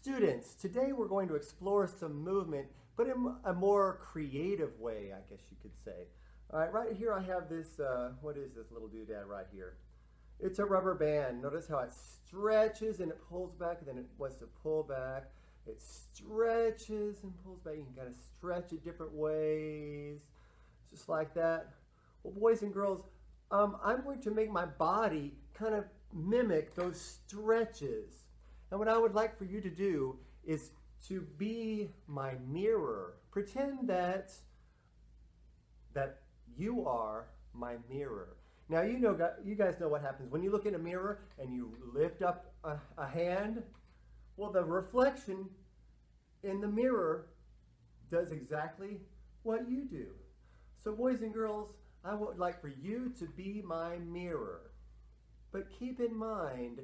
Students, today we're going to explore some movement, but in a more creative way, I guess you could say. All right, right here I have this, what is this little doodad right here? It's a rubber band. Notice how it stretches and it pulls back, and then it wants to pull back. It stretches and pulls back. You can kind of stretch it different ways, just like that. Well, boys and girls, I'm going to make my body kind of mimic those stretches. And what I would like for you to do is to be my mirror. Pretend that you are my mirror. Now, you guys know what happens when you look in a mirror and you lift up a hand. Well, the reflection in the mirror does exactly what you do. So, boys and girls, I would like for you to be my mirror. But keep in mind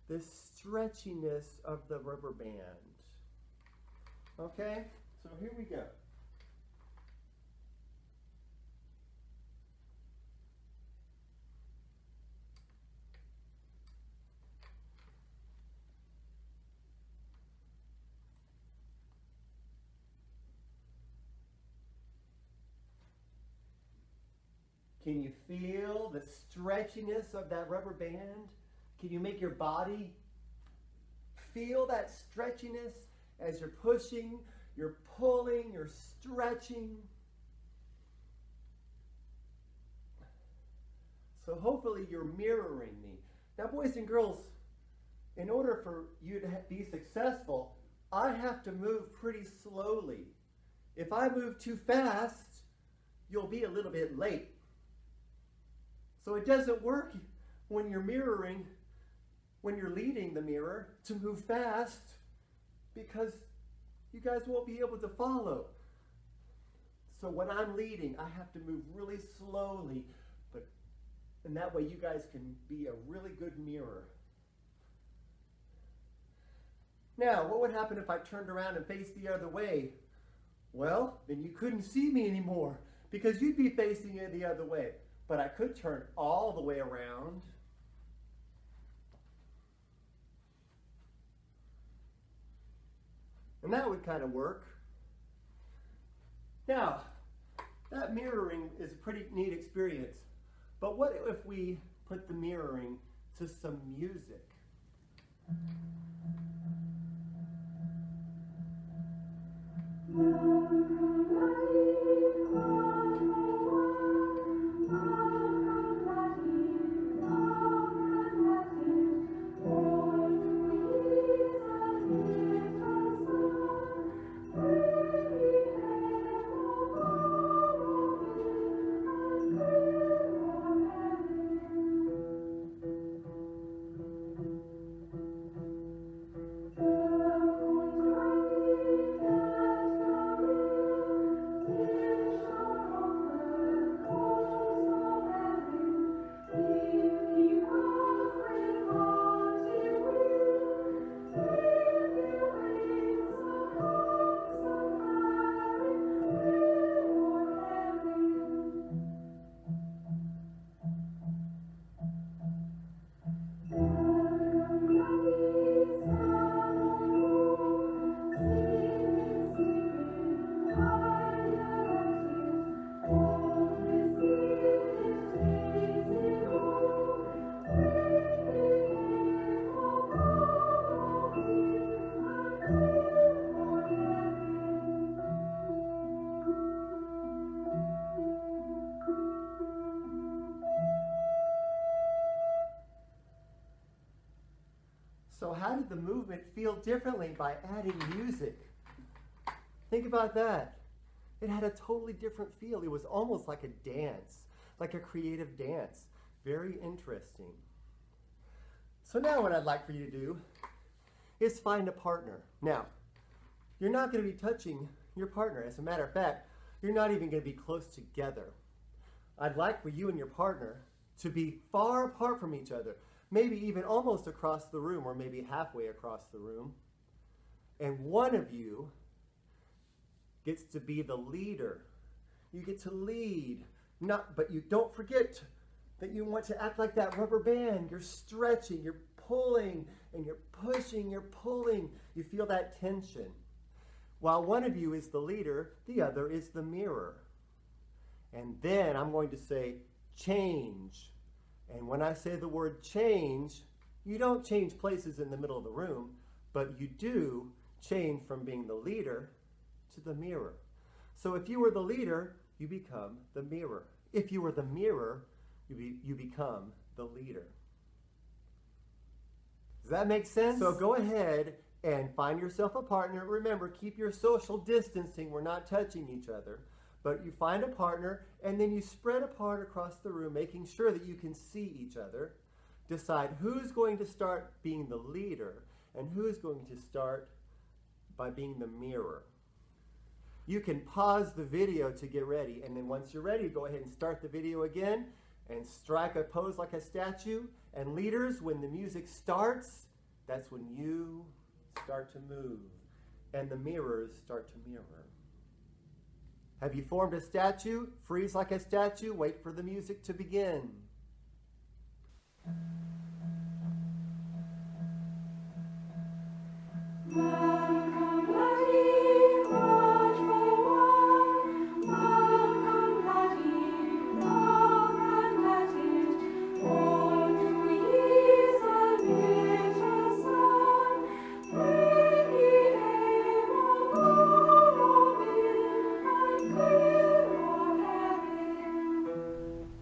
the stretchiness of the rubber band. Okay? So here we go. Can you feel the stretchiness of that rubber band? Can you make your body feel that stretchiness as you're pushing, you're pulling, you're stretching? So hopefully you're mirroring me. Now, boys and girls, in order for you to be successful, I have to move pretty slowly. If I move too fast, you'll be a little bit late. So it doesn't work when you're mirroring, when you're leading the mirror, to move fast, because you guys won't be able to follow. So when I'm leading, I have to move really slowly, and that way you guys can be a really good mirror. Now, what would happen if I turned around and faced the other way? Well, then you couldn't see me anymore, because you'd be facing it the other way. But I could turn all the way around. And that would kind of work. Now, that mirroring is a pretty neat experience. But what if we put the mirroring to some music? So how did the movement feel differently by adding music? Think about that. It had a totally different feel. It was almost like a dance, like a creative dance. Very interesting. So now what I'd like for you to do is find a partner. Now, you're not going to be touching your partner. As a matter of fact, you're not even going to be close together. I'd like for you and your partner to be far apart from each other. Maybe even almost across the room, or maybe halfway across the room. And one of you gets to be the leader. You get to lead, but you don't forget that you want to act like that rubber band. You're stretching, you're pulling and you're pushing, you're pulling. You feel that tension. While one of you is the leader, the other is the mirror. And then I'm going to say change. And when I say the word change, you don't change places in the middle of the room, but you do change from being the leader to the mirror. So if you were the leader, you become the mirror. If you were the mirror, you become the leader. Does that make sense? So go ahead and find yourself a partner. Remember, keep your social distancing. We're not touching each other. But you find a partner, and then you spread apart across the room, making sure that you can see each other. Decide who's going to start being the leader and who's going to start by being the mirror. You can pause the video to get ready, and then once you're ready, go ahead and start the video again and strike a pose like a statue. And leaders, when the music starts, that's when you start to move, and the mirrors start to mirror. Have you formed a statue? Freeze like a statue. Wait for the music to begin.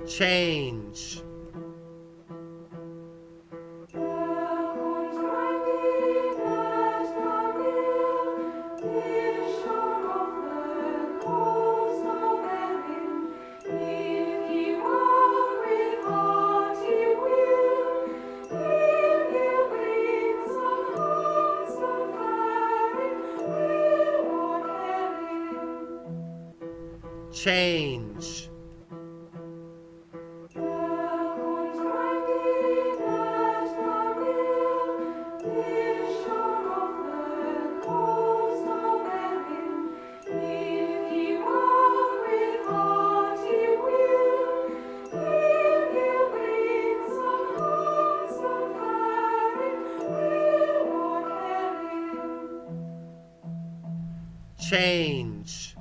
Change. Change. Change.